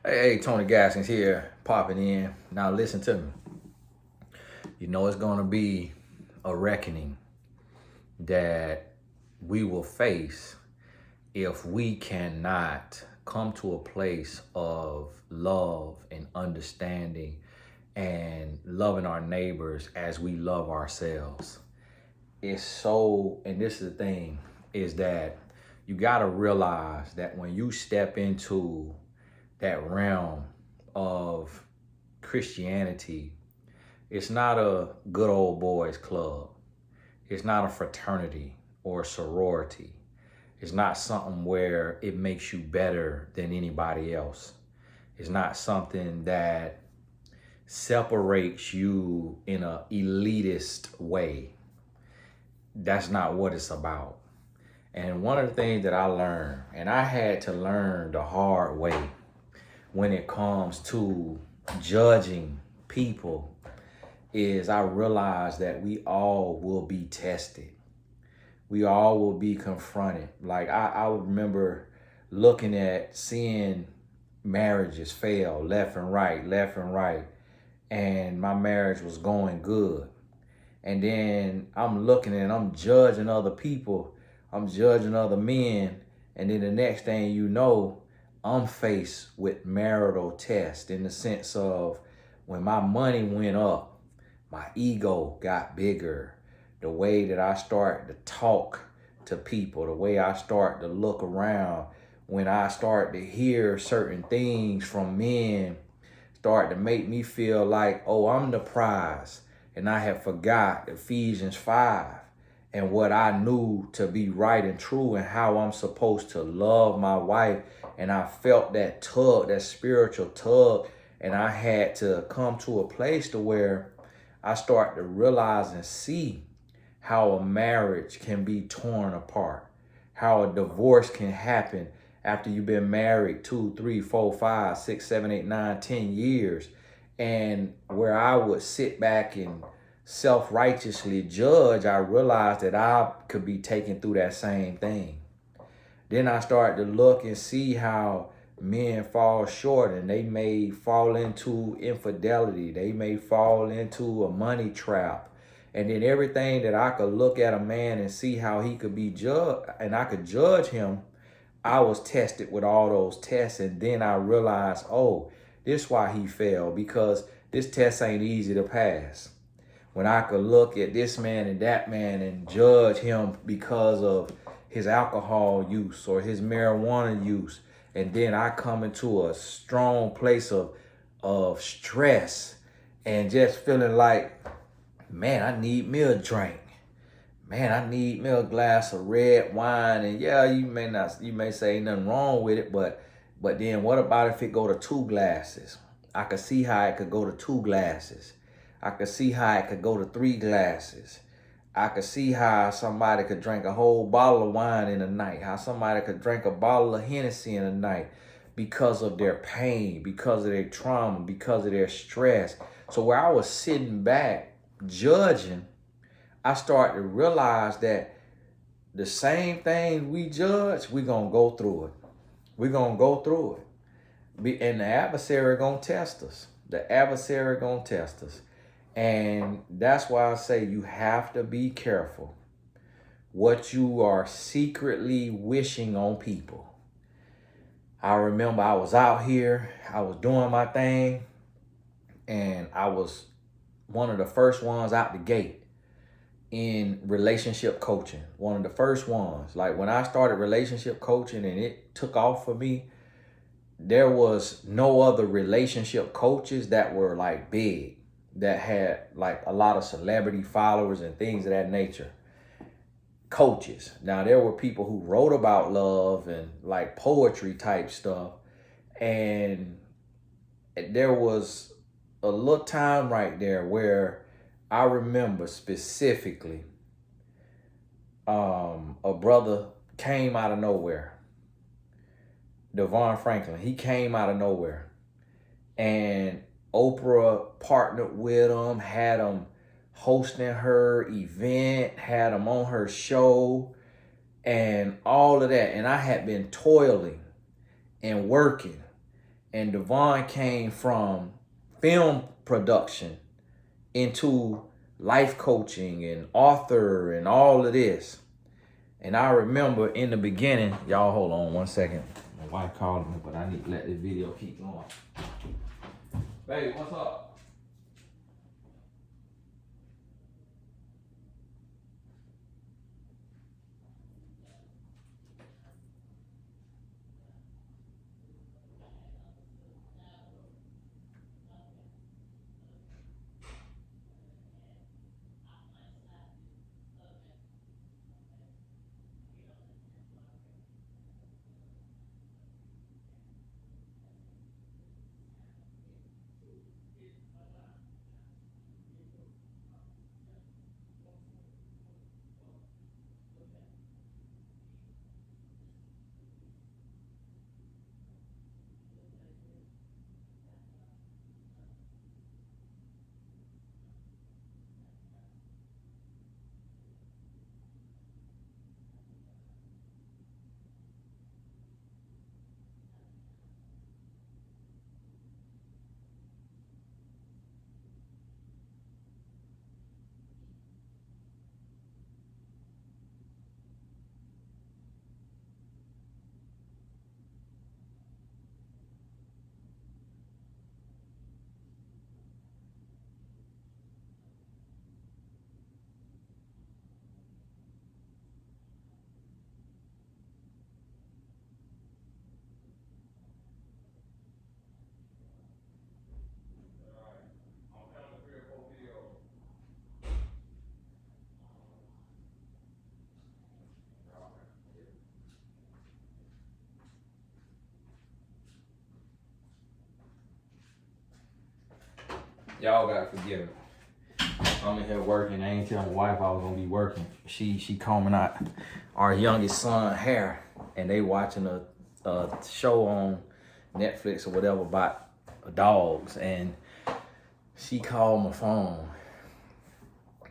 Hey, Tony Gaskins here, popping in. Now listen to me. You know it's going to be a reckoning that we will face if we cannot come to a place of love and understanding and loving our neighbors as we love ourselves. It's so, and this is the thing, is that you got to realize that when you step into that realm of Christianity, it's not a good old boys club. It's not a fraternity or a sorority. It's not something where it makes you better than anybody else. It's not something that separates you in a elitist way. That's not what it's about. And one of the things that I learned, and I had to learn the hard way when it comes to judging people, is I realized that we all will be tested. We all will be confronted. Like I remember looking at seeing marriages fail left and right, left and right. And my marriage was going good. And then I'm looking and I'm judging other people. I'm judging other men. And then the next thing you know, I'm faced with marital test in the sense of when my money went up, my ego got bigger. The way that I start to talk to people, the way I start to look around, when I start to hear certain things from men, start to make me feel like, oh, I'm the prize. And I have forgot Ephesians 5 and what I knew to be right and true and how I'm supposed to love my wife. And I felt that tug, that spiritual tug. And I had to come to a place to where I start to realize and see how a marriage can be torn apart, how a divorce can happen after you've been married 2, 3, 4, 5, 6, 7, 8, 9, 10 years. And where I would sit back and self-righteously judge, I realized that I could be taken through that same thing. Then I started to look and see how men fall short, and they may fall into infidelity. They may fall into a money trap. And then everything that I could look at a man and see how he could be judged, and I could judge him, I was tested with all those tests. And then I realized, oh, this is why he failed, because this test ain't easy to pass. When I could look at this man and that man and judge him because of his alcohol use or his marijuana use, and then I come into a strong place of stress and just feeling like, man, I need me a drink. Man, I need me a glass of red wine. And yeah, you may say ain't nothing wrong with it, but then what about if it go to 2 glasses? I could see how it could go to 2 glasses. I could see how it could go to 3 glasses. I could see how somebody could drink a whole bottle of wine in a night, how somebody could drink a bottle of Hennessy in a night because of their pain, because of their trauma, because of their stress. So where I was sitting back judging, I started to realize that the same thing we judge, we're going to go through it. We're going to go through it. And the adversary going to test us. The adversary going to test us. And that's why I say you have to be careful what you are secretly wishing on people. I remember I was out here, I was doing my thing, and I was one of the first ones out the gate in relationship coaching. One of the first ones. Like when I started relationship coaching and it took off for me, there was no other relationship coaches that were like big, that had like a lot of celebrity followers and things of that nature. Coaches. Now there were people who wrote about love and like poetry type stuff. And there was a little time right there where I remember specifically a brother came out of nowhere. Devon Franklin, he came out of nowhere. And Oprah partnered with him, had him hosting her event, had him on her show, and all of that. And I had been toiling and working And Devon came from film production into life coaching and author and all of this. And I remember in the beginning, y'all hold on one second. My wife calling me, but I need to let this video keep going. Baby, what's up? Y'all gotta forgive me. I'm in here working. I ain't telling my wife I was gonna be working. She combing out our youngest son hair, and they watching a show on Netflix or whatever about dogs, and she called my phone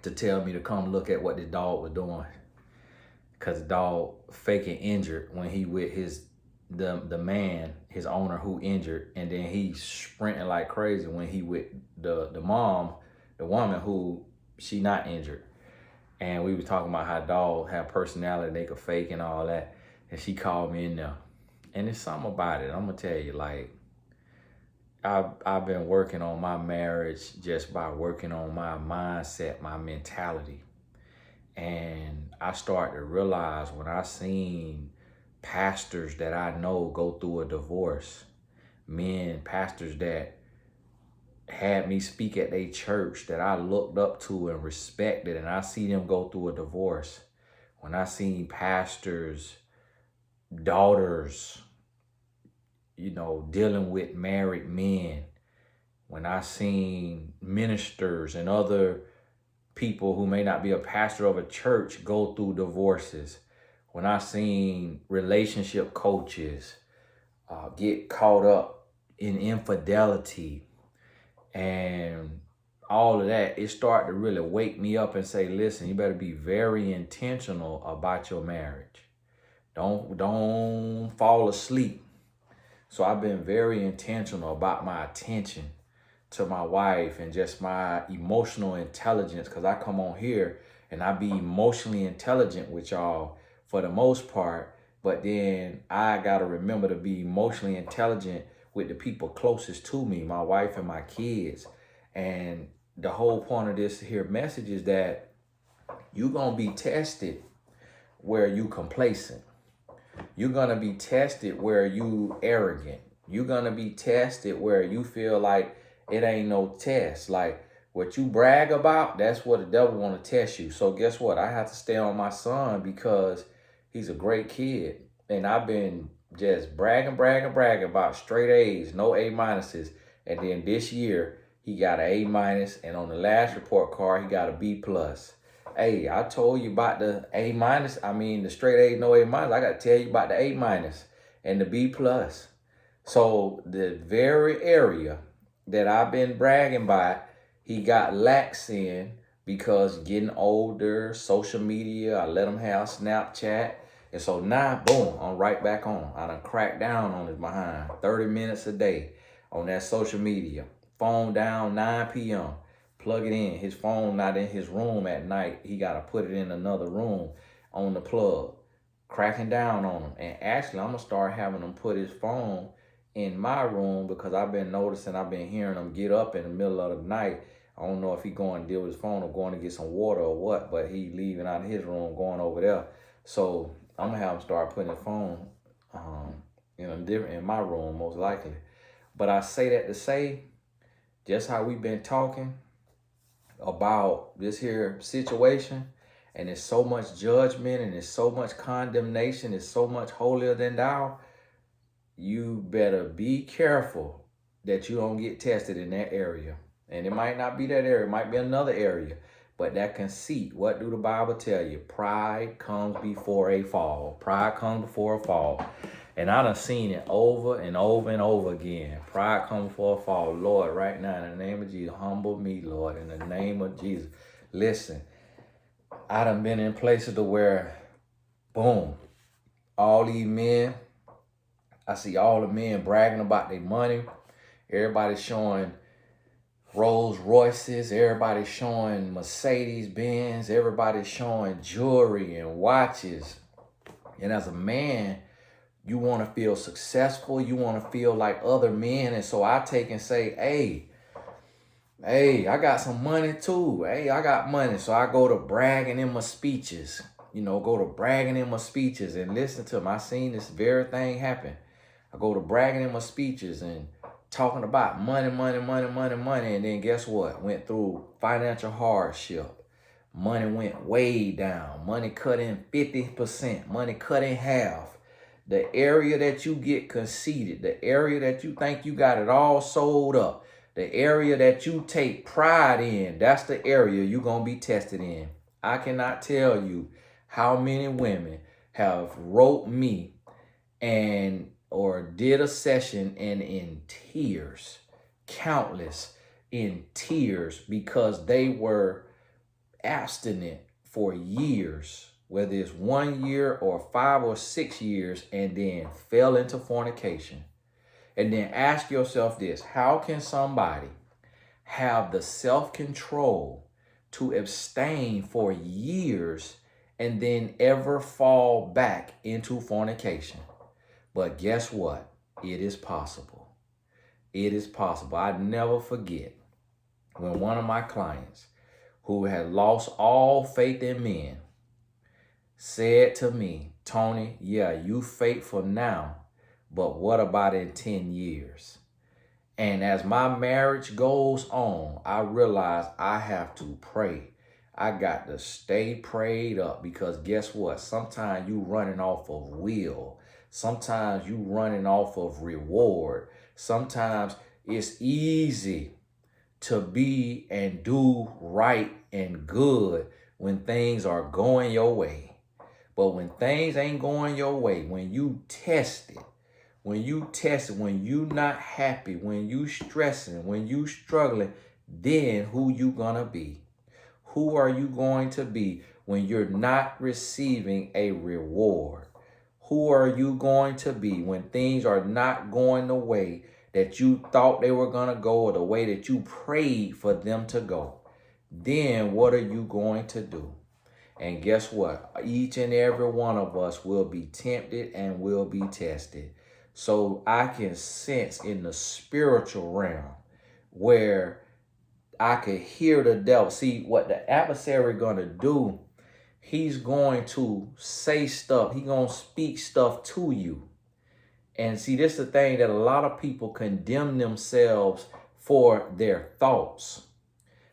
to tell me to come look at what the dog was doing, cause the dog faking injured when he with the man, his owner who injured, and then he sprinting like crazy when he with the mom, the woman who she not injured. And we was talking about how dogs have personality, they could fake and all that. And she called me in there. And there's something about it. I'm gonna tell you, like, I've been working on my marriage just by working on my mindset, my mentality. And I started to realize when I seen pastors that I know go through a divorce, pastors that had me speak at a church that I looked up to and respected, and I see them go through a divorce. When I seen pastors' daughters, dealing with married men, when I seen ministers and other people who may not be a pastor of a church go through divorces, when I seen relationship coaches get caught up in infidelity and all of that, it started to really wake me up and say, listen, you better be very intentional about your marriage. Don't fall asleep. So I've been very intentional about my attention to my wife and just my emotional intelligence, because I come on here and I be emotionally intelligent with y'all for the most part, but then I got to remember to be emotionally intelligent with the people closest to me, my wife and my kids. And the whole point of this here message is that you're going to be tested where you complacent. You're going to be tested where you arrogant. You're going to be tested where you feel like it ain't no test. Like what you brag about, that's what the devil want to test you. So guess what? I have to stay on my son because he's a great kid. And I've been just bragging about straight A's, no A minuses. And then this year he got an A minus, and on the last report card he got a B plus. Hey, I told you about the A minus. I mean the straight A, no A minus. I got to tell you about the A minus and the B plus. So the very area that I've been bragging about, he got lax in because getting older, social media, I let him have Snapchat. And so now, boom, I'm right back on. I done cracked down on his behind 30 minutes a day on that social media. Phone down 9 p.m. Plug it in. His phone not in his room at night. He got to put it in another room on the plug. Cracking down on him. And actually, I'm going to start having him put his phone in my room because I've been noticing, I've been hearing him get up in the middle of the night. I don't know if he going to deal with his phone or going to get some water or what, but he leaving out of his room, going over there. So I'm going to have him start putting his phone in my room, most likely. But I say that to say, just how we've been talking about this here situation, and there's so much judgment and there's so much condemnation, there's so much holier than thou, you better be careful that you don't get tested in that area. And it might not be that area, it might be another area. But that conceit, what do the Bible tell you? Pride comes before a fall. Pride comes before a fall. And I done seen it over and over and over again. Pride comes before a fall. Lord, right now, in the name of Jesus, humble me, Lord, in the name of Jesus. Listen, I done been in places to where, boom, all these men, I see all the men bragging about their money. Everybody showing Rolls Royces. Everybody showing Mercedes Benz. Everybody showing jewelry and watches. And as a man, you want to feel successful. You want to feel like other men. And so I take and say, hey, I got some money too. Hey, I got money. So I go to bragging in my speeches. And listen to them. I seen this very thing happen. I go to bragging in my speeches and talking about money. And then guess what? Went through financial hardship. Money went way down. Money cut in 50%. Money cut in half. The area that you get conceited, the area that you think you got it all sold up, the area that you take pride in, that's the area you're going to be tested in. I cannot tell you how many women have wrote me or did a session and in tears, countless in tears, because they were abstinent for years, whether it's 1 year or 5 or 6 years, and then fell into fornication. And then ask yourself this: how can somebody have the self-control to abstain for years and then ever fall back into fornication? But guess what? It is possible. It is possible. I never forget when one of my clients who had lost all faith in men said to me, Tony, yeah, you faithful now, but what about in 10 years? And as my marriage goes on, I realize I have to pray. I got to stay prayed up, because guess what? Sometimes you running off of will. Sometimes you running off of reward. Sometimes it's easy to be and do right and good when things are going your way. But when things ain't going your way, when you test it, when you not happy, when you stressing, when you struggling, then who you gonna be? Who are you going to be when you're not receiving a reward? Who are you going to be when things are not going the way that you thought they were going to go, or the way that you prayed for them to go? Then what are you going to do? And guess what? Each and every one of us will be tempted and will be tested. So I can sense in the spiritual realm where I could hear the devil. See, what the adversary going to do, he's going to say stuff. He's going to speak stuff to you. And see, this is the thing that a lot of people condemn themselves for their thoughts.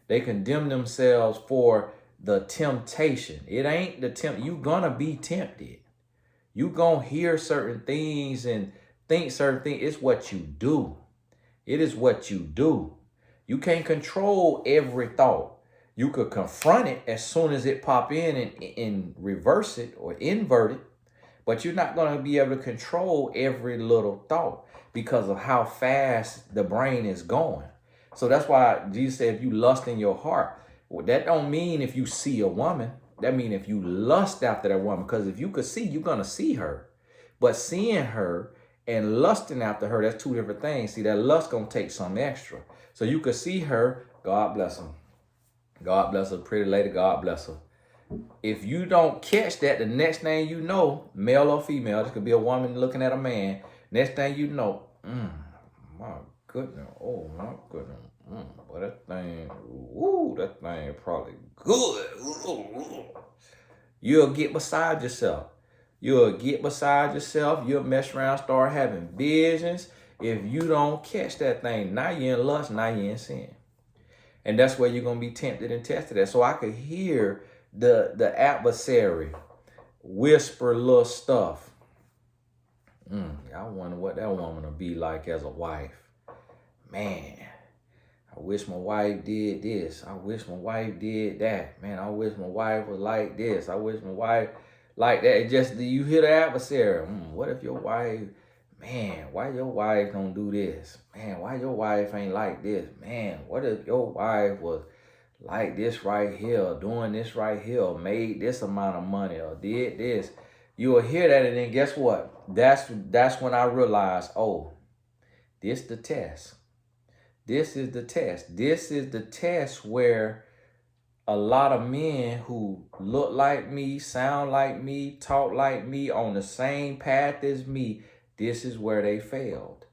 They condemn themselves for the temptation. It ain't the tempt. You're going to be tempted. You're going to hear certain things and think certain things. It's what you do. It is what you do. You can't control every thought. You could confront it as soon as it pop in and reverse it or invert it. But you're not going to be able to control every little thought because of how fast the brain is going. So that's why Jesus said, if you lust in your heart, well, that don't mean if you see a woman. That means if you lust after that woman, because if you could see, you're going to see her. But seeing her and lusting after her, that's two different things. See, that lust going to take some extra. So you could see her, God bless her. God bless her, pretty lady, God bless her. If you don't catch that, the next thing you know, male or female, this could be a woman looking at a man. Next thing you know, my goodness, oh my goodness, but that thing, that thing probably good. You'll get beside yourself. You'll mess around, start having visions. If you don't catch that thing, now you're in lust, now you're in sin. And that's where you're going to be tempted and tested at. So I could hear the adversary whisper little stuff. I wonder what that woman will be like as a wife. Man, I wish my wife did this. I wish my wife did that. Man, I wish my wife was like this. I wish my wife like that. It just, you hear the adversary. What if your wife, man, why your wife don't do this? Man, why your wife ain't like this? Man, what if your wife was like this right here, doing this right here, made this amount of money, or did this? You will hear that, and then guess what? That's when I realized, oh, this the test. This is the test. This is the test where a lot of men who look like me, sound like me, talk like me, on the same path as me, this is where they failed.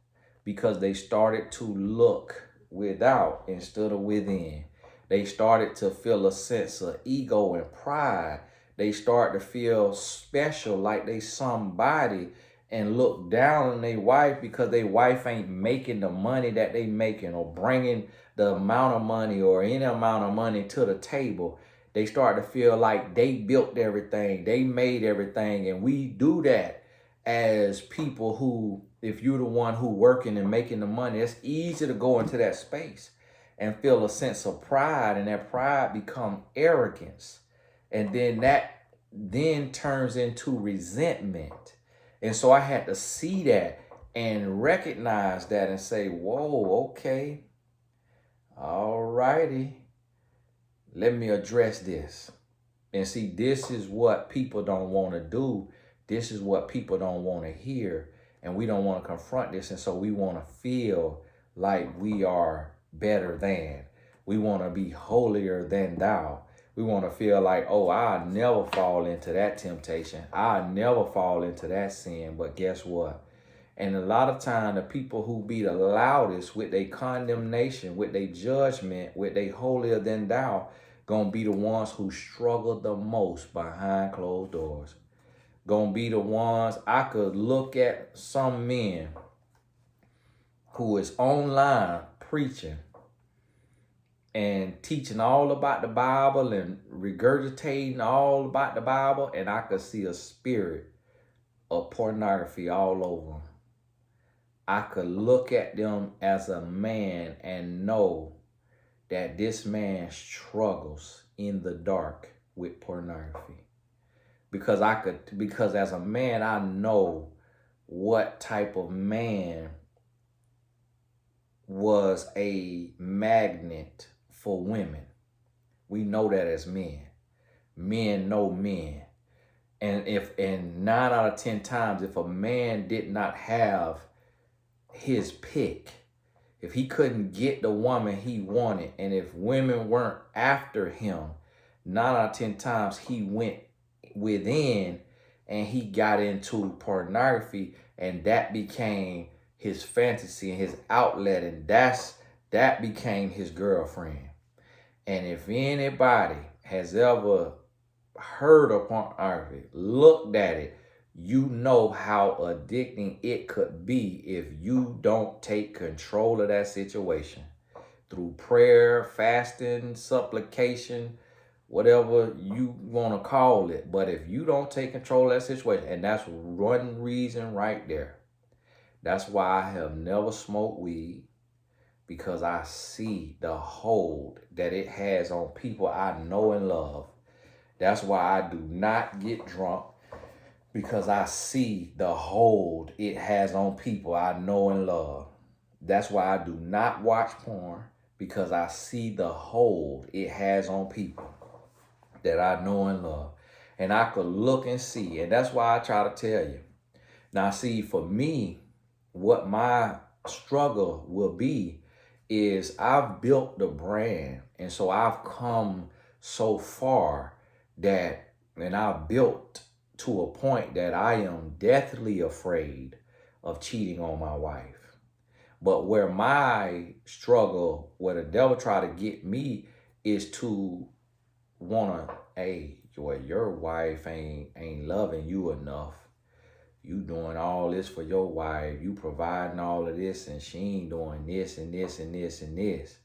Because they started to look without instead of within. They started to feel a sense of ego and pride. They start to feel special, like they somebody, and look down on their wife because their wife ain't making the money that they making, or bringing the amount of money or any amount of money to the table. They start to feel like they built everything, they made everything. And we do that as people who, if you're the one who working and making the money, it's easy to go into that space and feel a sense of pride, and that pride become arrogance. And then that then turns into resentment. And so I had to see that and recognize that and say, whoa, okay, all righty, let me address this. And see, this is what people don't want to do. This is what people don't want to hear. And we don't want to confront this. And so we want to feel like we are better than. We want to be holier than thou. We want to feel like, oh, I'll never fall into that temptation. I'll never fall into that sin. But guess what? And a lot of time, the people who be the loudest with their condemnation, with their judgment, with their holier than thou, gonna be the ones who struggle the most behind closed doors. Gonna be the ones, I could look at some men who is online preaching and teaching all about the Bible and regurgitating all about the Bible, and I could see a spirit of pornography all over them. I could look at them as a man and know that this man struggles in the dark with pornography. Because as a man, I know what type of man was a magnet for women. We know that as men. Men know men. And 9 out of 10 times, if a man did not have his pick, if he couldn't get the woman he wanted, and if women weren't after him, 9 out of 10 times he went within and he got into pornography, and that became his fantasy and his outlet, and that became his girlfriend. And if anybody has ever heard of pornography, looked at it, you know how addicting it could be if you don't take control of that situation through prayer, fasting, supplication, whatever you want to call it. But if you don't take control of that situation, and that's one reason right there. That's why I have never smoked weed, because I see the hold that it has on people I know and love. That's why I do not get drunk, because I see the hold it has on people I know and love. That's why I do not watch porn, because I see the hold it has on people. that I know and love. And I could look and see. And that's why I try to tell you. Now, see, for me, what my struggle will be is I've built the brand. And so I've come so far that, and I've built to a point that I am deathly afraid of cheating on my wife. But where my struggle, where the devil try to get me, is to wanna, hey, well, your wife ain't loving you enough. You doing all this for your wife. You providing all of this, and she ain't doing this and this and this and this.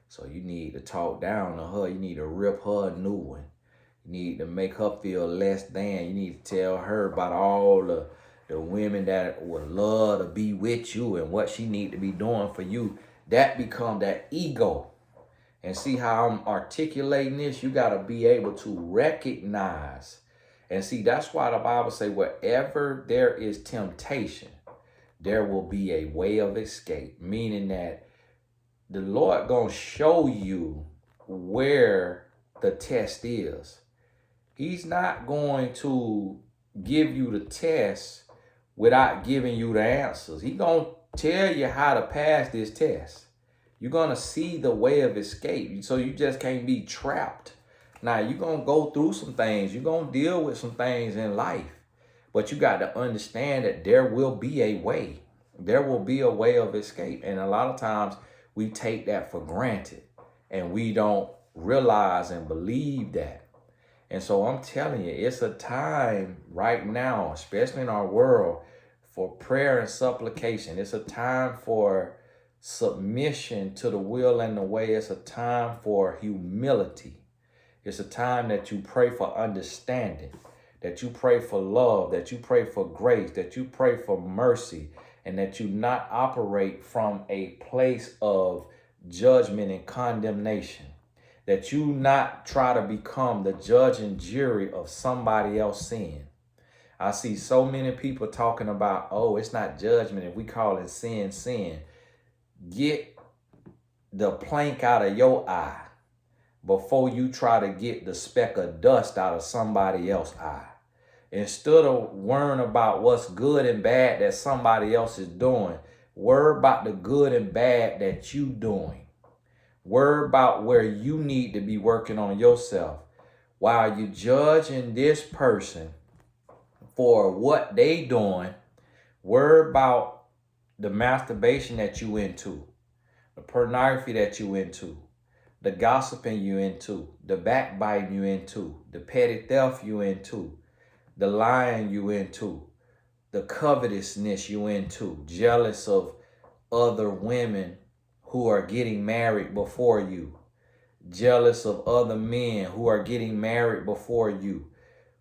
So you need to talk down to her. You need to rip her a new one. You need to make her feel less than. You need to tell her about all the women that would love to be with you and what she need to be doing for you. That become that ego. And see how I'm articulating this? You got to be able to recognize. And see, that's why the Bible say wherever there is temptation, there will be a way of escape. Meaning that the Lord gonna show you where the test is. He's not going to give you the test without giving you the answers. He's gonna tell you how to pass this test. You're going to see the way of escape. So you just can't be trapped. Now, you're going to go through some things. You're going to deal with some things in life. But you got to understand that there will be a way. There will be a way of escape. And a lot of times we take that for granted. And we don't realize and believe that. And so I'm telling you, it's a time right now, especially in our world, for prayer and supplication. It's a time for submission to the will and the way. It's a time for humility. It's a time that you pray for understanding, that you pray for love, that you pray for grace, that you pray for mercy, and that you not operate from a place of judgment and condemnation, that you not try to become the judge and jury of somebody else's sin. I see so many people talking about, oh, it's not judgment if we call it sin, sin. Get the plank out of your eye before you try to get the speck of dust out of somebody else's eye. Instead of worrying about what's good and bad that somebody else is doing, worry about the good and bad that you doing. Worry about where you need to be working on yourself. While you judging this person for what they doing, worry about the masturbation that you into, the pornography that you into, the gossiping you into, the backbiting you into, the petty theft you into, the lying you into, the covetousness you into, jealous of other women who are getting married before you, jealous of other men who are getting married before you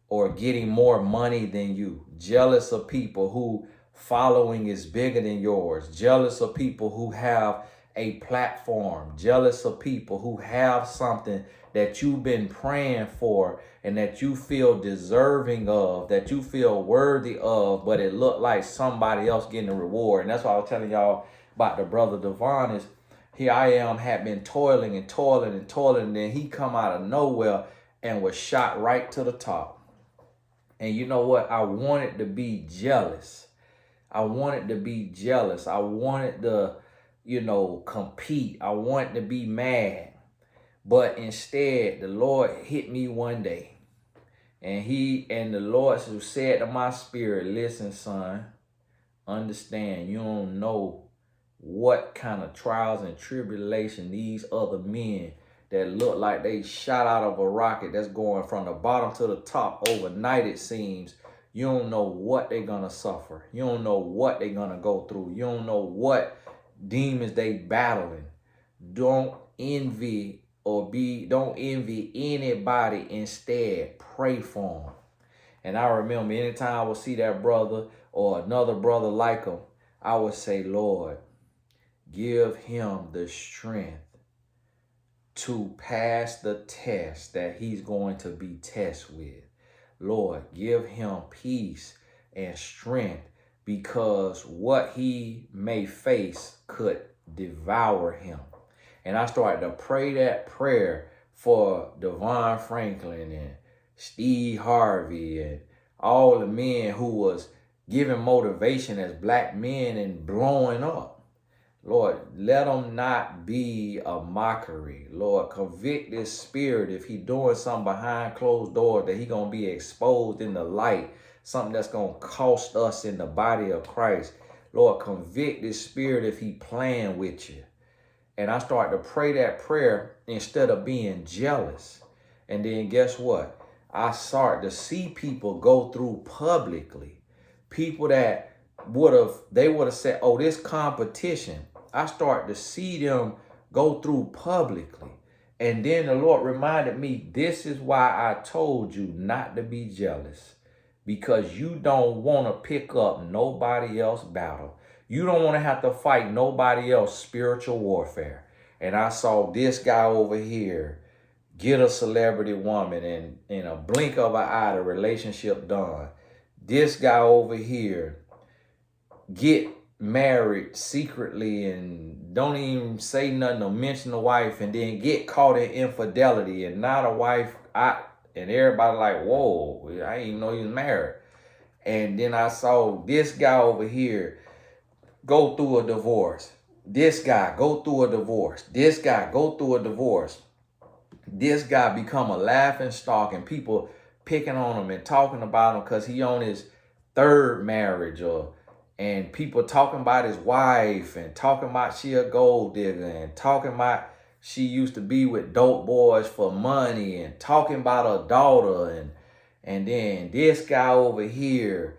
or getting more money than you, jealous of people who following is bigger than yours, jealous of people who have a platform, jealous of people who have something that you've been praying for and that you feel deserving of, that you feel worthy of, but it looked like somebody else getting the reward. And that's why I was telling y'all about the brother Devon is, here I am, had been toiling and toiling and toiling, and then he come out of nowhere and was shot right to the top. And you know what? I wanted to be jealous. I wanted to be jealous. I wanted to, compete. I wanted to be mad. But instead, the Lord hit me one day. And the Lord said to my spirit, listen, son, understand, you don't know what kind of trials and tribulation these other men that look like they shot out of a rocket that's going from the bottom to the top overnight, it seems. You don't know what they're going to suffer. You don't know what they're going to go through. You don't know what demons they battling. Don't envy anybody. Instead, pray for them. And I remember anytime I would see that brother or another brother like him, I would say, Lord, give him the strength to pass the test that he's going to be tested with. Lord, give him peace and strength, because what he may face could devour him. And I started to pray that prayer for Devon Franklin and Steve Harvey and all the men who was giving motivation as black men and blowing up. Lord, let them not be a mockery. Lord, convict this spirit if he doing something behind closed doors that he going to be exposed in the light, something that's going to cost us in the body of Christ. Lord, convict this spirit if he playing with you. And I start to pray that prayer instead of being jealous. And then guess what? I start to see people go through publicly. People that would have said, oh, this competition. I start to see them go through publicly. And then the Lord reminded me, this is why I told you not to be jealous. Because you don't want to pick up nobody else's battle. You don't want to have to fight nobody else's spiritual warfare. And I saw this guy over here get a celebrity woman and in a blink of an eye, the relationship done. This guy over here get married secretly and don't even say nothing or mention the wife, and then get caught in infidelity and not a wife and everybody like, whoa, I didn't even know he was married. And then I saw this guy over here go through a divorce. This guy go through a divorce. This guy go through a divorce. This guy become a laughing stock and people picking on him and talking about him because he on his third marriage, and people talking about his wife and talking about she a gold digger and talking about she used to be with dope boys for money and talking about her daughter, and then this guy over here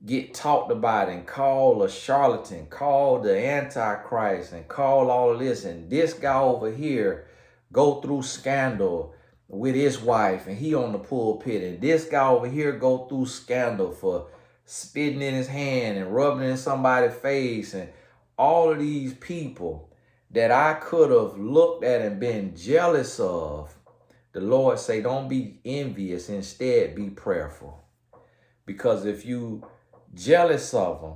get talked about and called a charlatan, called the Antichrist, and called all of this. And this guy over here go through scandal with his wife and he on the pulpit. And this guy over here go through scandal for spitting in his hand and rubbing in somebody's face. And all of these people that I could have looked at and been jealous of, the Lord say, don't be envious, instead be prayerful. Because if you jealous of them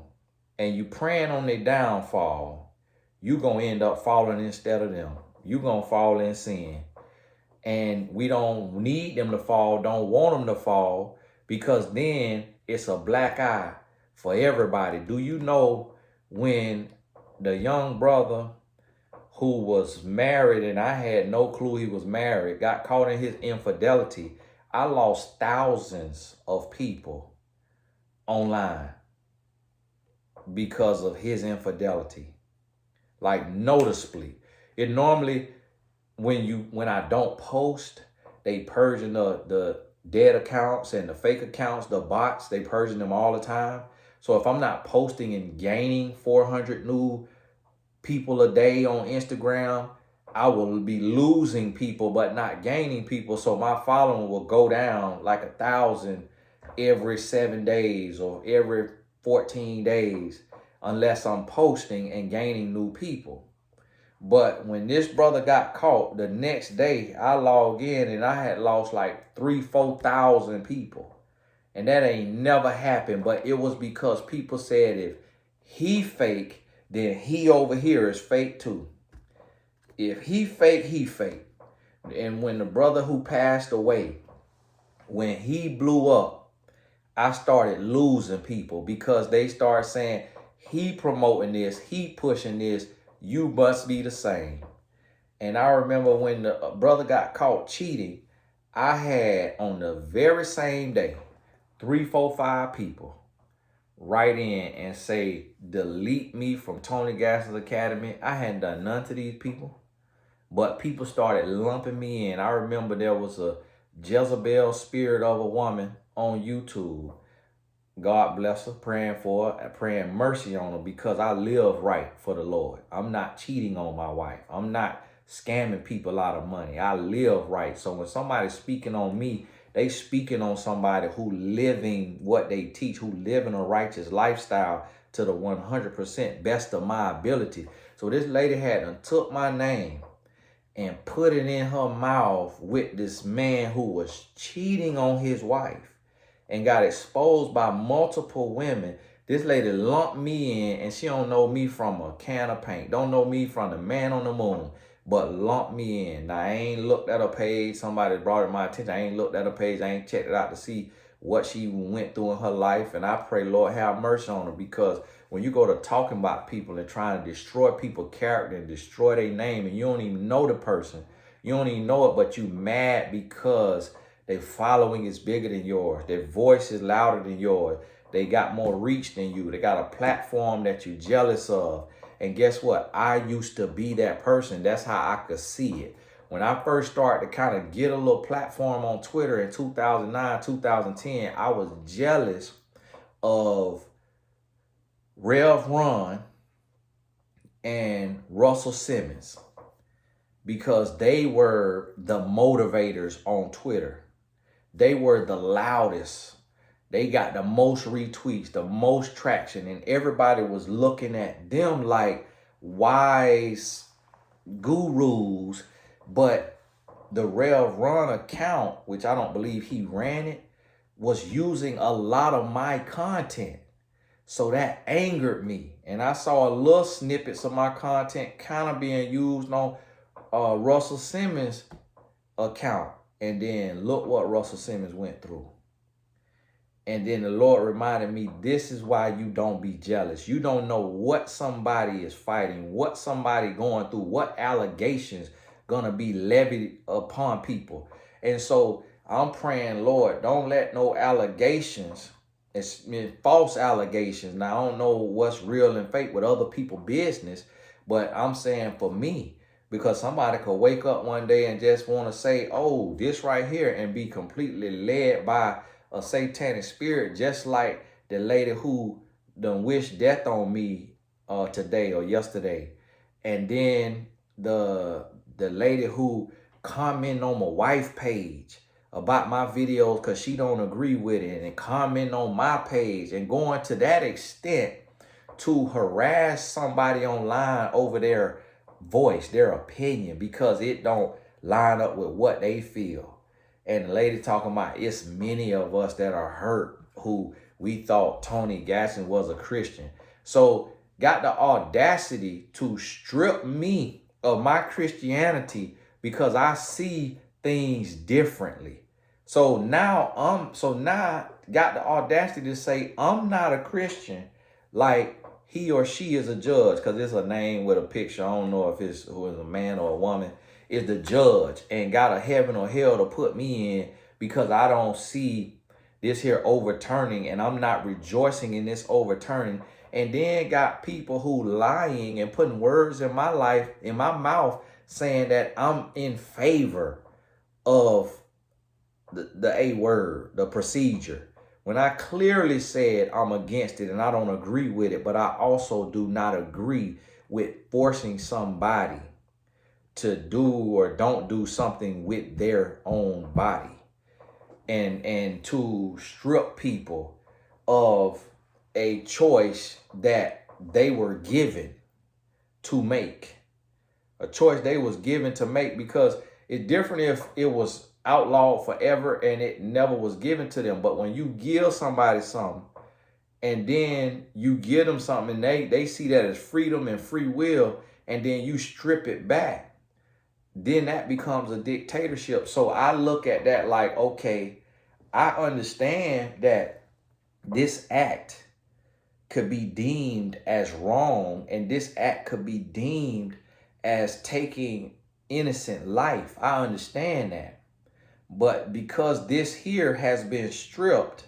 and you praying on their downfall, you gonna end up falling instead of them. You gonna fall in sin. And we don't need them to fall, don't want them to fall, because then it's a black eye for everybody. Do you know when the young brother who was married, and I had no clue he was married, got caught in his infidelity, I lost thousands of people online because of his infidelity. Like noticeably. It normally, when I don't post, they purging the dead accounts and the fake accounts, the bots, they purging them all the time. So if I'm not posting and gaining 400 new people a day on Instagram, I will be losing people but not gaining people. So my following will go down like 1,000 every 7 days or every 14 days unless I'm posting and gaining new people. But when this brother got caught, the next day I log in and I had lost like 3,000-4,000 people. And that ain't never happened, but it was because people said if he fake, then he over here is fake too. If he fake, he fake. And when the brother who passed away, when he blew up, I started losing people because they started saying, he promoting this, he pushing this, you must be the same. And I remember when the brother got caught cheating, I had on the very same day, 3, 4, 5 people write in and say, delete me from Tony Gass's Academy. I hadn't done none to these people, but people started lumping me in. I remember there was a Jezebel spirit of a woman on YouTube. God bless her, praying for her, praying mercy on her, because I live right for the Lord. I'm not cheating on my wife. I'm not scamming people out of money. I live right. So when somebody's speaking on me, they speaking on somebody who living what they teach, who living a righteous lifestyle to the 100% best of my ability. So this lady had took my name and put it in her mouth with this man who was cheating on his wife and got exposed by multiple women. This lady lumped me in, and she don't know me from a can of paint. Don't know me from the man on the moon. but lump me in. Now, I ain't looked at her page. Somebody brought it to my attention. I ain't looked at her page. I ain't checked it out to see what she went through in her life. And I pray, Lord, have mercy on her, because when you go to talking about people and trying to destroy people's character and destroy their name, and you don't even know the person, you don't even know it, but you mad because their following is bigger than yours. Their voice is louder than yours. They got more reach than you. They got a platform that you're jealous of. And guess what? I used to be that person. That's how I could see it. When I first started to kind of get a little platform on Twitter in 2009, 2010, I was jealous of Rev Run and Russell Simmons, because they were the motivators on Twitter. They were the loudest. They got the most retweets, the most traction, and everybody was looking at them like wise gurus. But the Rev Run account, which I don't believe he ran it, was using a lot of my content. So that angered me. And I saw a little snippets of my content kind of being used on Russell Simmons' account. And then look what Russell Simmons went through. And then the Lord reminded me, this is why you don't be jealous. You don't know what somebody is fighting, what somebody going through, what allegations gonna be levied upon people. And so I'm praying, Lord, don't let no allegations, it's false allegations. Now, I don't know what's real and fake with other people's business, but I'm saying for me, because somebody could wake up one day and just want to say, oh, this right here, and be completely led by a satanic spirit, just like the lady who done wished death on me today or yesterday. And then the lady who commented on my wife page about my videos because she don't agree with it, and comment on my page, and going to that extent to harass somebody online over their voice, their opinion, because it don't line up with what they feel. And the lady talking about, it's many of us that are hurt who we thought Tony Gasson was a Christian. So got the audacity to strip me of my Christianity because I see things differently. So now got the audacity to say I'm not a Christian, like he or she is a judge, because it's a name with a picture. I don't know if it's who is a man or a woman, is the judge, and got a heaven or hell to put me in because I don't see this here overturning, and I'm not rejoicing in this overturning. And then got people who lying and putting words in my life, in my mouth, saying that I'm in favor of the A word, the procedure, when I clearly said I'm against it and I don't agree with it. But I also do not agree with forcing somebody to do or don't do something with their own body, and to strip people of a choice that they were given to make, a choice they was given to make. Because it's different if it was outlawed forever and it never was given to them. But when you give somebody something and then you give them something and they see that as freedom and free will, and then you strip it back, then that becomes a dictatorship. So I look at that like, okay, I understand that this act could be deemed as wrong, and this act could be deemed as taking innocent life. I understand that. But because this here has been stripped,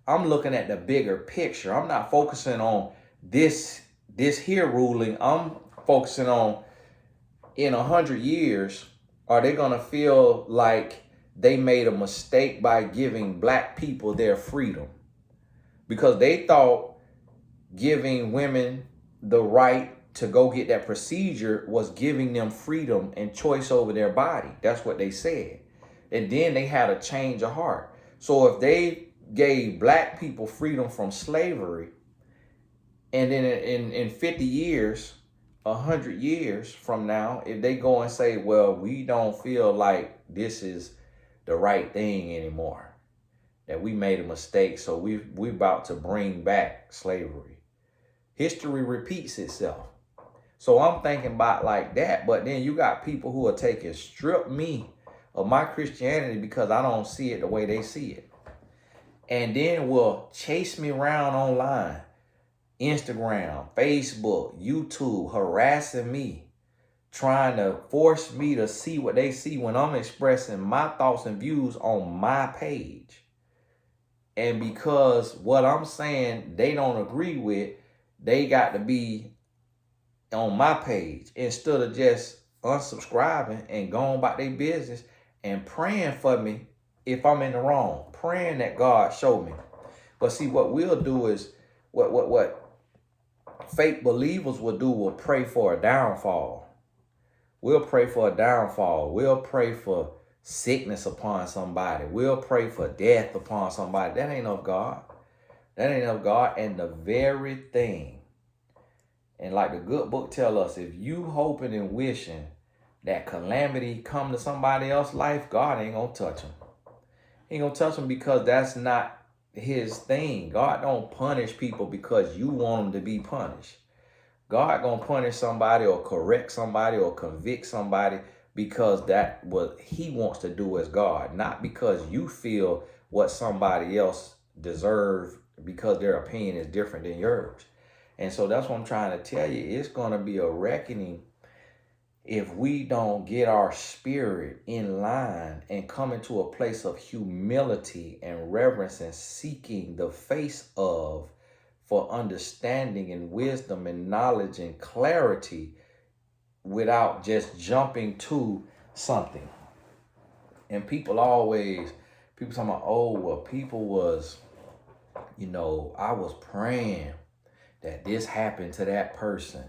I'm looking at the bigger picture. I'm not focusing on this here ruling. I'm focusing on, in 100 years, are they going to feel like they made a mistake by giving black people their freedom? Because they thought giving women the right to go get that procedure was giving them freedom and choice over their body. That's what they said. And then they had a change of heart. So if they gave black people freedom from slavery, and then in 50 years, 100 years from now, if they go and say, well, we don't feel like this is the right thing anymore, that we made a mistake, so we're about to bring back slavery. History repeats itself. So I'm thinking about like that. But then you got people who are strip me of my Christianity because I don't see it the way they see it. And then will chase me around online, Instagram, Facebook, YouTube, harassing me, trying to force me to see what they see when I'm expressing my thoughts and views on my page. And because what I'm saying they don't agree with, they got to be on my page instead of just unsubscribing and going about their business and praying for me if I'm in the wrong, praying that God show me. But see, what we'll do is what fake believers will do, will pray for a downfall. We'll pray for a downfall. We'll pray for sickness upon somebody. We'll pray for death upon somebody. That ain't of God. That ain't of God. And the very thing, and like the good book tell us, if you hoping and wishing that calamity come to somebody else's life, God ain't gonna touch them. He ain't gonna touch them because that's not his thing. God don't punish people because you want them to be punished. God gonna punish somebody or correct somebody or convict somebody because that what he wants to do as God, not because you feel what somebody else deserves because their opinion is different than yours. And so that's what I'm trying to tell you. It's gonna be a reckoning if we don't get our spirit in line and come into a place of humility and reverence and seeking the face of for understanding and wisdom and knowledge and clarity without just jumping to something. And people talking about, oh, well, people was, I was praying that this happened to that person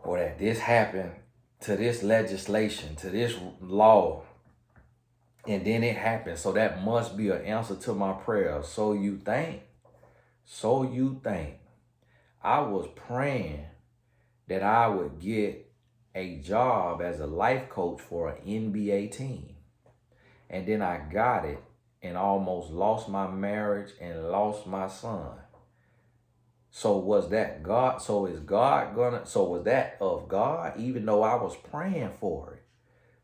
or that this happened to this legislation, to this law, and then it happened. So that must be an answer to my prayer. So you think. I was praying that I would get a job as a life coach for an NBA team. And then I got it and almost lost my marriage and lost my son. So was that God? So was that of God, even though I was praying for it?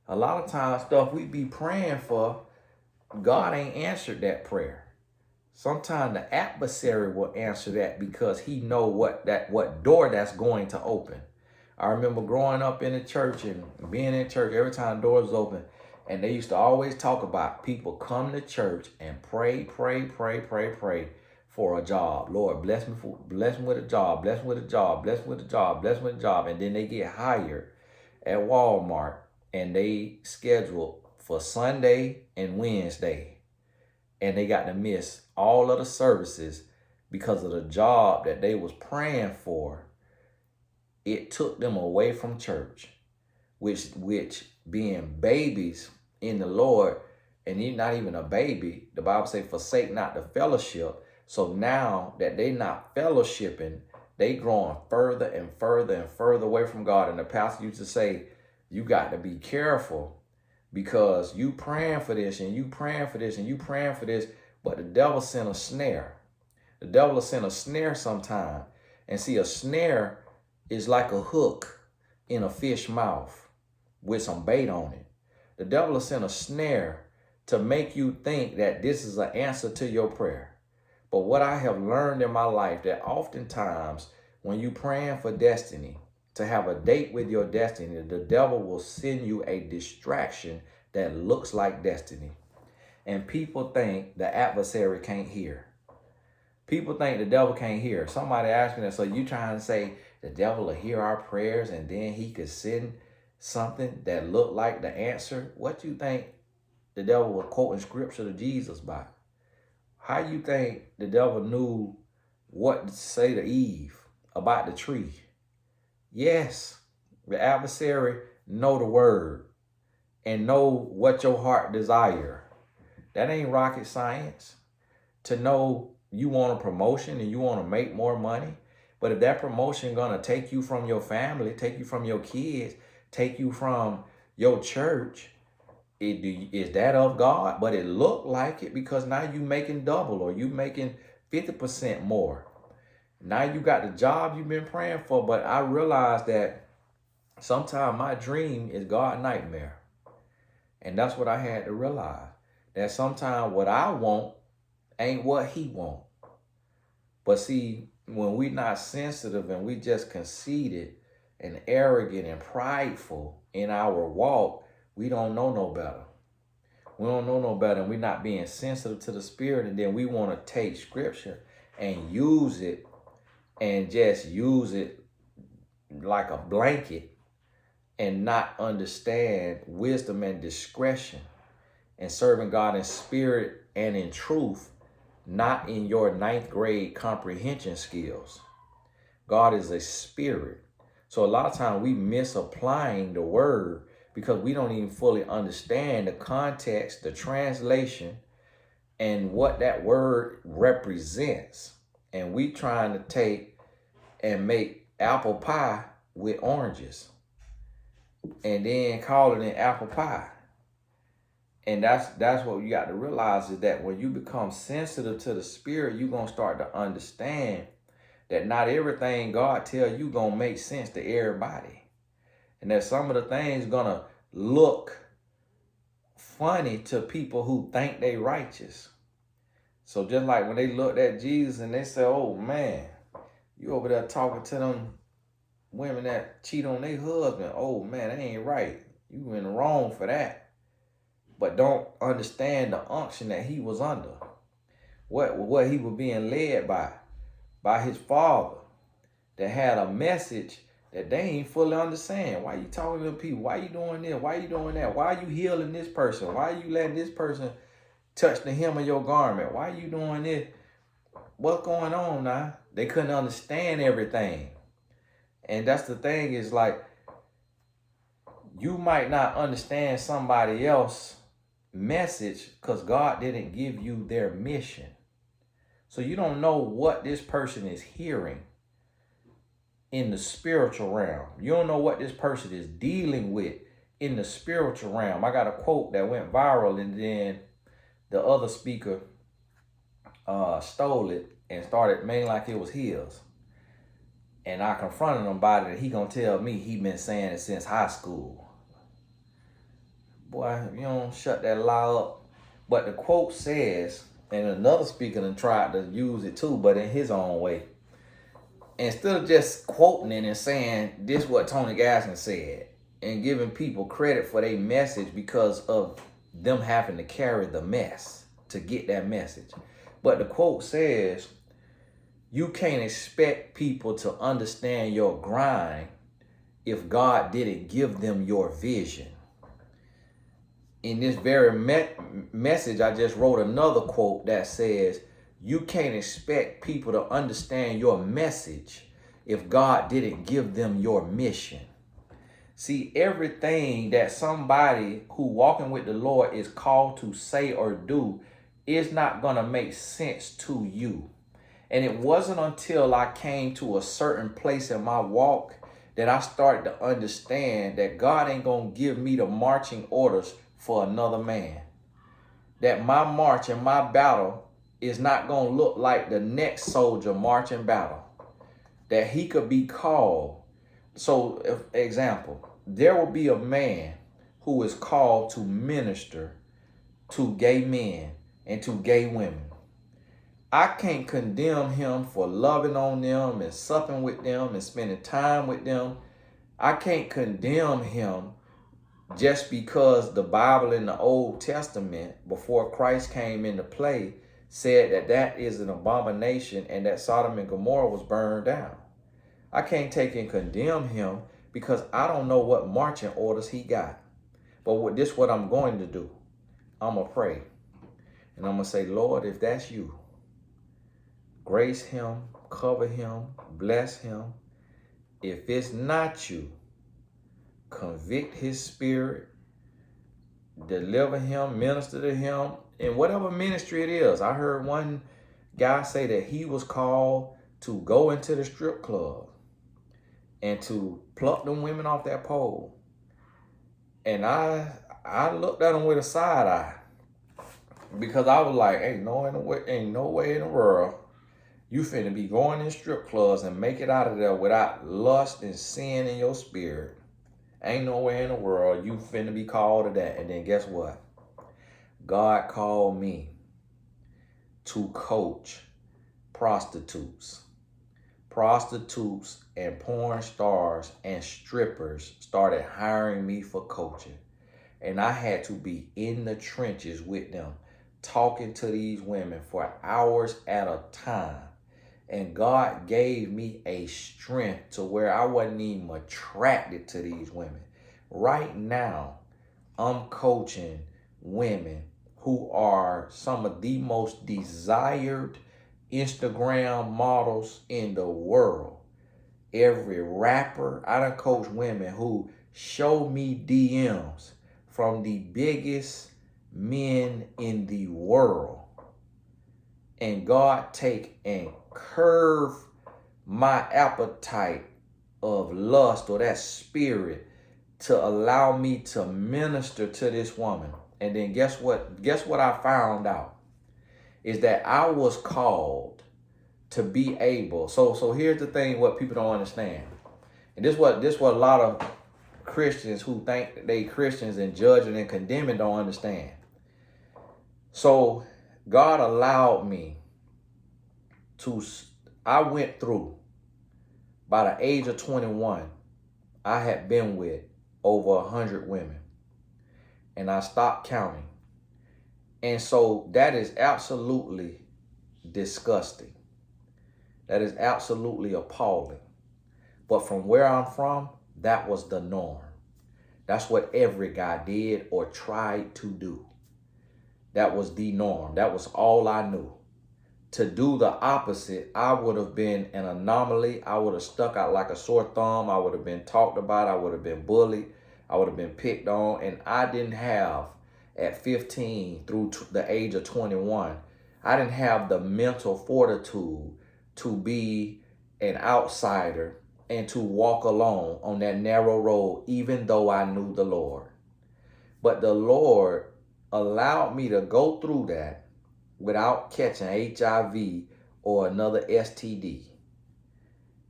A lot of times stuff we be praying for, God ain't answered that prayer. Sometimes the adversary will answer that because he know what door that's going to open. I remember growing up in the church and being in church every time the doors open, and they used to always talk about people come to church and pray for a job. Lord, bless me with a job, bless me with a job, bless me with a job, bless me with a job. And then they get hired at Walmart and they schedule for Sunday and Wednesday. And they got to miss all of the services because of the job that they was praying for. It took them away from church, which being babies in the Lord, and you're not even a baby, the Bible says, forsake not the fellowship. So now that they not fellowshipping, they growing further and further and further away from God. And the pastor used to say, you got to be careful because you praying for this and you praying for this and you praying for this, but the devil sent a snare. The devil will send a snare sometime. And see, a snare is like a hook in a fish mouth with some bait on it. The devil will send a snare to make you think that this is an answer to your prayer. But what I have learned in my life, that oftentimes when you praying for destiny, to have a date with your destiny, the devil will send you a distraction that looks like destiny. And people think the adversary can't hear. People think the devil can't hear. Somebody asked me that, so you trying to say the devil will hear our prayers and then he could send something that looked like the answer? What you think the devil was quoting scripture to Jesus by? How you think the devil knew what to say to Eve about the tree? Yes, the adversary know the word and know what your heart desire. That ain't rocket science. To know you want a promotion and you want to make more money, but if that promotion gonna take you from your family, take you from your kids, take you from your church, is that of God? But it looked like it because now you making double or you making 50% more. Now you got the job you've been praying for, but I realized that Sometimes my dream is God's nightmare. And that's what I had to realize. That sometimes what I want ain't what he want. But see, when we not sensitive and we just conceited and arrogant and prideful in our walk, we don't know no better. We don't know no better, and we're not being sensitive to the Spirit. And then we want to take Scripture and use it and just use it like a blanket and not understand wisdom and discretion and serving God in spirit and in truth, not in your ninth grade comprehension skills. God is a spirit. So a lot of times we misapplying the word because we don't even fully understand the context, the translation, and what that word represents. And we trying to take and make apple pie with oranges and then call it an apple pie. And that's what you got to realize, is that when you become sensitive to the Spirit, you're going to start to understand that not everything God tell you going to make sense to everybody. And that some of the things going to look funny to people who think they righteous. So just like when they looked at Jesus and they said, oh man, you over there talking to them women that cheat on their husband. Oh man, that ain't right. You in the wrong for that. But don't understand the unction that he was under. What he was being led by his father, that had a message that they ain't fully understand. Why you talking to people? Why you doing this? Why you doing that? Why you healing this person? Why you letting this person touch the hem of your garment? Why you doing this? What's going on now? They couldn't understand everything. And that's the thing, is like, you might not understand somebody else's message because God didn't give you their mission. So you don't know what this person is hearing in the spiritual realm. You don't know what this person is dealing with in the spiritual realm. I got a quote that went viral, and then the other speaker stole it and started making like it was his. And I confronted him about it, and he gonna tell me he been saying it since high school. Boy, you don't shut that lie up. But the quote says, and another speaker done tried to use it too, but in his own way. Instead of just quoting it and saying, this is what Tony Gaskin said, and giving people credit for their message because of them having to carry the mess to get that message. But the quote says, you can't expect people to understand your grind if God didn't give them your vision. In this very message, I just wrote another quote that says, you can't expect people to understand your message if God didn't give them your mission. See, everything that somebody who walking with the Lord is called to say or do is not going to make sense to you. And it wasn't until I came to a certain place in my walk that I started to understand that God ain't going to give me the marching orders for another man. That my march and my battle is not going to look like the next soldier marching battle. That he could be called. So, example, there will be a man who is called to minister to gay men and to gay women. I can't condemn him for loving on them and supping with them and spending time with them. I can't condemn him just because the Bible in the Old Testament, before Christ came into play, said that that is an abomination and that Sodom and Gomorrah was burned down. I can't take and condemn him because I don't know what marching orders he got. But this is what I'm going to do. I'm going to pray. And I'm going to say, Lord, if that's you, grace him, cover him, bless him. If it's not you, convict his spirit, deliver him, minister to him, in whatever ministry it is. I heard one guy say that he was called to go into the strip club and to pluck them women off that pole. And I looked at him with a side eye because I was like, ain't no way in the world you finna be going in strip clubs and make it out of there without lust and sin in your spirit. Ain't nowhere in the world you finna be called to that. And then guess what? God called me to coach prostitutes. Prostitutes and porn stars and strippers started hiring me for coaching. And I had to be in the trenches with them, talking to these women for hours at a time. And God gave me a strength to where I wasn't even attracted to these women. Right now, I'm coaching women who are some of the most desired Instagram models in the world. Every rapper, I done coach women who show me DMs from the biggest men in the world. And God take and curve my appetite of lust or that spirit to allow me to minister to this woman. And then guess what? Guess what I found out is that I was called to be able. So here's the thing: what people don't understand, and this what a lot of Christians who think they Christians and judging and condemning don't understand. So God allowed me to. I went through by the age of 21. I had been with over 100 women, and I stopped counting. And so that is absolutely disgusting. That is absolutely appalling. But from where I'm from, that was the norm. That's what every guy did or tried to do. That was the norm. That was all I knew. To do the opposite, I would have been an anomaly. I would have stuck out like a sore thumb. I would have been talked about. I would have been bullied. I would have been picked on. And I didn't have, at 15 through the age of 21, I didn't have the mental fortitude to be an outsider and to walk alone on that narrow road, even though I knew the Lord. But the Lord allowed me to go through that without catching HIV or another STD.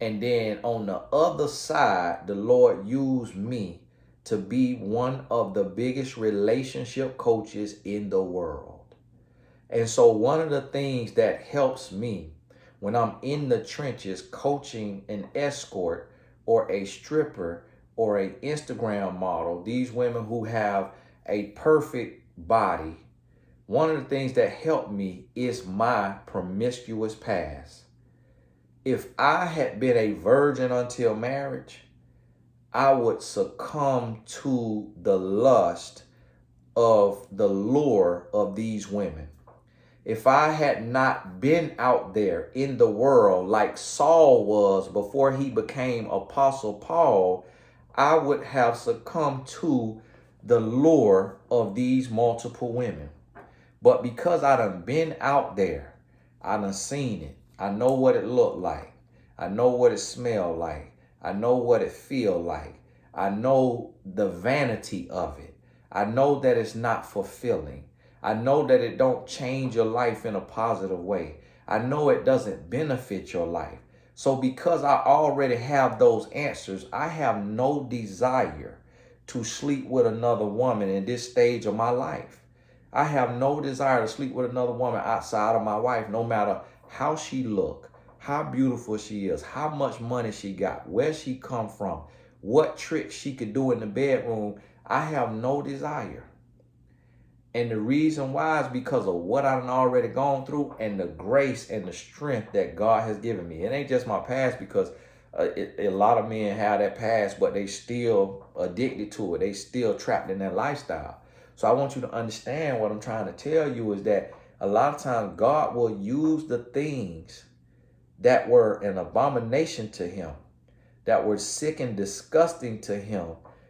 And then on the other side, the Lord used me to be one of the biggest relationship coaches in the world. And so one of the things that helps me when I'm in the trenches coaching an escort or a stripper or an Instagram model, these women who have a perfect body, one of the things that helped me is my promiscuous past. If I had been a virgin until marriage, I would succumb to the lust of the lure of these women. If I had not been out there in the world like Saul was before he became Apostle Paul, I would have succumbed to the lure of these multiple women. But because I done been out there, I done seen it. I know what it looked like. I know what it smelled like. I know what it feel like. I know the vanity of it. I know that it's not fulfilling. I know that it don't change your life in a positive way. I know it doesn't benefit your life. So because I already have those answers, I have no desire to sleep with another woman in this stage of my life. I have no desire to sleep with another woman outside of my wife, no matter how she look, how beautiful she is, how much money she got, where she come from, what tricks she could do in the bedroom. I have no desire. And the reason why is because of what I've already gone through and the grace and the strength that God has given me. It ain't just my past, because a lot of men have that past, but they still addicted to it. They still trapped in that lifestyle. So I want you to understand what I'm trying to tell you is that a lot of times God will use the things that were an abomination to him, that were sick and disgusting to him.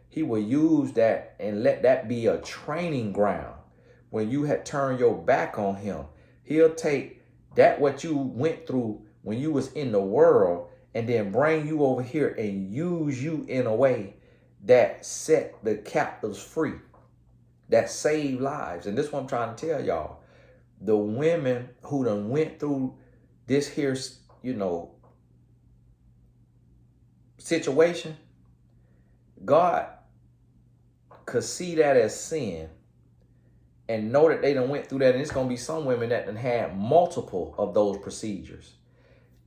He will use that and let that be a training ground. When you had turned your back on him, he'll take that what you went through when you was in the world and then bring you over here and use you in a way that set the captives free, that saved lives. And this is what I'm trying to tell y'all. The women who done went through this here, situation, God could see that as sin and know that they done went through that, and it's going to be some women that done had multiple of those procedures.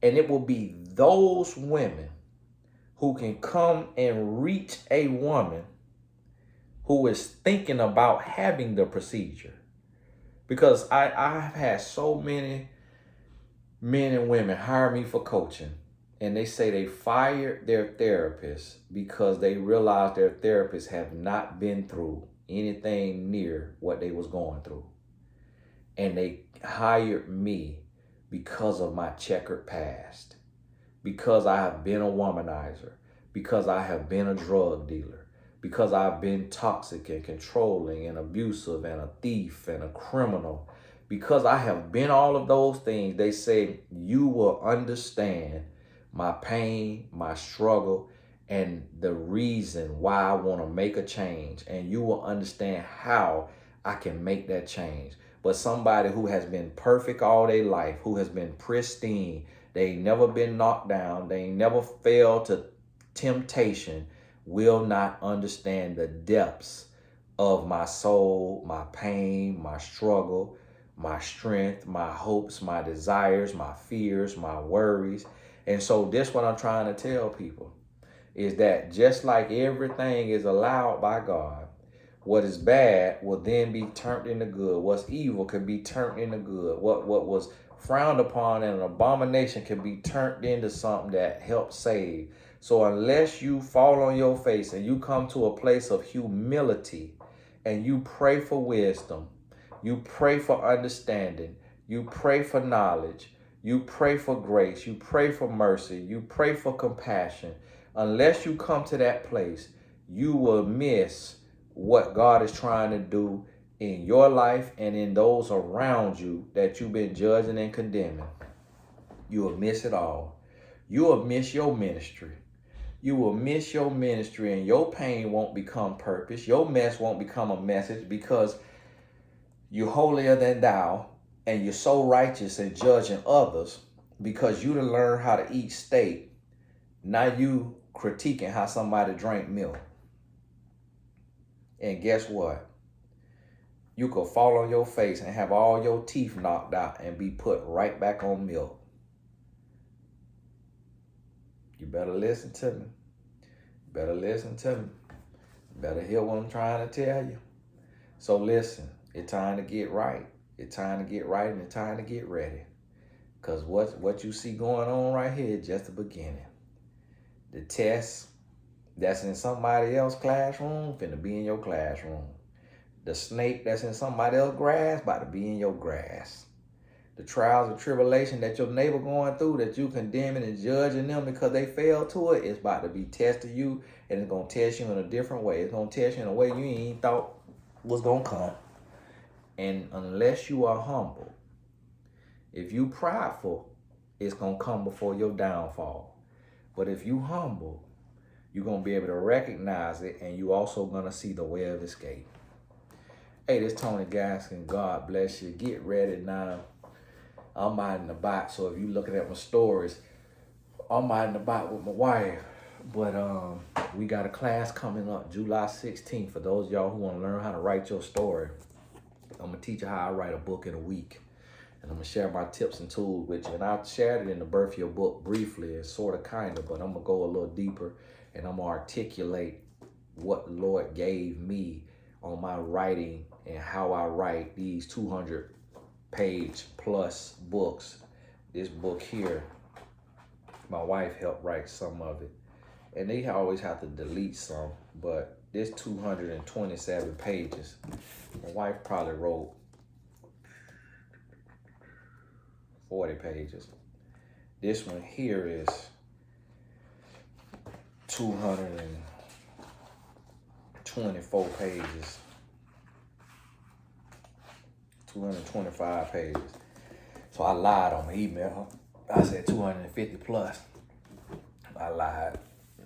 And it will be those women who can come and reach a woman who is thinking about having the procedure. Because I've had so many men and women hire me for coaching, and they say they fired their therapist because they realized their therapists have not been through anything near what they was going through. And they hired me because of my checkered past, because I have been a womanizer, because I have been a drug dealer, because I've been toxic and controlling and abusive and a thief and a criminal. Because I have been all of those things, they say you will understand my pain, my struggle, and the reason why I want to make a change. And you will understand how I can make that change. But somebody who has been perfect all their life, who has been pristine, they ain't never been knocked down, they ain't never failed to temptation, will not understand the depths of my soul, my pain, my struggle, my strength, my hopes, my desires, my fears, my worries. And so this what I'm trying to tell people is that just like everything is allowed by God, what is bad will then be turned into good. What's evil can be turned into good. What was frowned upon and an abomination can be turned into something that helps save. So unless you fall on your face and you come to a place of humility and you pray for wisdom, you pray for understanding, you pray for knowledge, you pray for grace, you pray for mercy, you pray for compassion, unless you come to that place, you will miss what God is trying to do in your life and in those around you that you've been judging and condemning. You will miss it all. You will miss your ministry. You will miss your ministry, and your pain won't become purpose. Your mess won't become a message, because you're holier than thou and you're so righteous in judging others because you done learned how to eat steak. Now you critiquing how somebody drank milk. And guess what? You could fall on your face and have all your teeth knocked out and be put right back on milk. You better listen to me. Better listen to me. Better hear what I'm trying to tell you. So listen, it's time to get right. It's time to get right, and it's time to get ready. Because what you see going on right here is just the beginning. The test that's in somebody else's classroom finna be in your classroom. The snake that's in somebody else's grass about to be in your grass. The trials and tribulation that your neighbor going through, that you condemning and judging them because they failed to it, it's about to be testing you, and it's going to test you in a different way. It's going to test you in a way you ain't thought was going to come. And unless you are humble, if you prideful, it's going to come before your downfall. But if you humble, you're going to be able to recognize it, and you also going to see the way of escape. Hey, this Tony Gaskin. God bless you. Get ready now. I'm out and about, so if you're looking at my stories, I'm out and about with my wife. But we got a class coming up July 16th for those of y'all who want to learn how to write your story. I'm going to teach you how I write a book in a week. And I'm going to share my tips and tools with you. And I shared it in the Birth Your Book briefly, it's sort of kind of, but I'm going to go a little deeper, and I'm going to articulate what the Lord gave me on my writing and how I write these 200-page plus books. This book here, my wife helped write some of it, and they always have to delete some, but this 227 pages, my wife probably wrote 40 pages. This one here is 224 pages. 225 pages. So I lied on my email. I said 250 plus. I lied.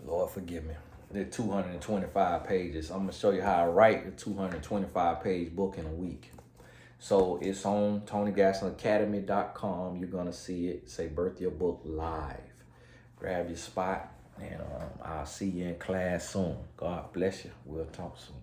Lord forgive me. They're 225 pages. I'm going to show you how I write a 225-page book in a week. So it's on TonyGastonAcademy.com. You're going to see it. Say Birth Your Book Live. Grab your spot, and I'll see you in class soon. God bless you. We'll talk soon.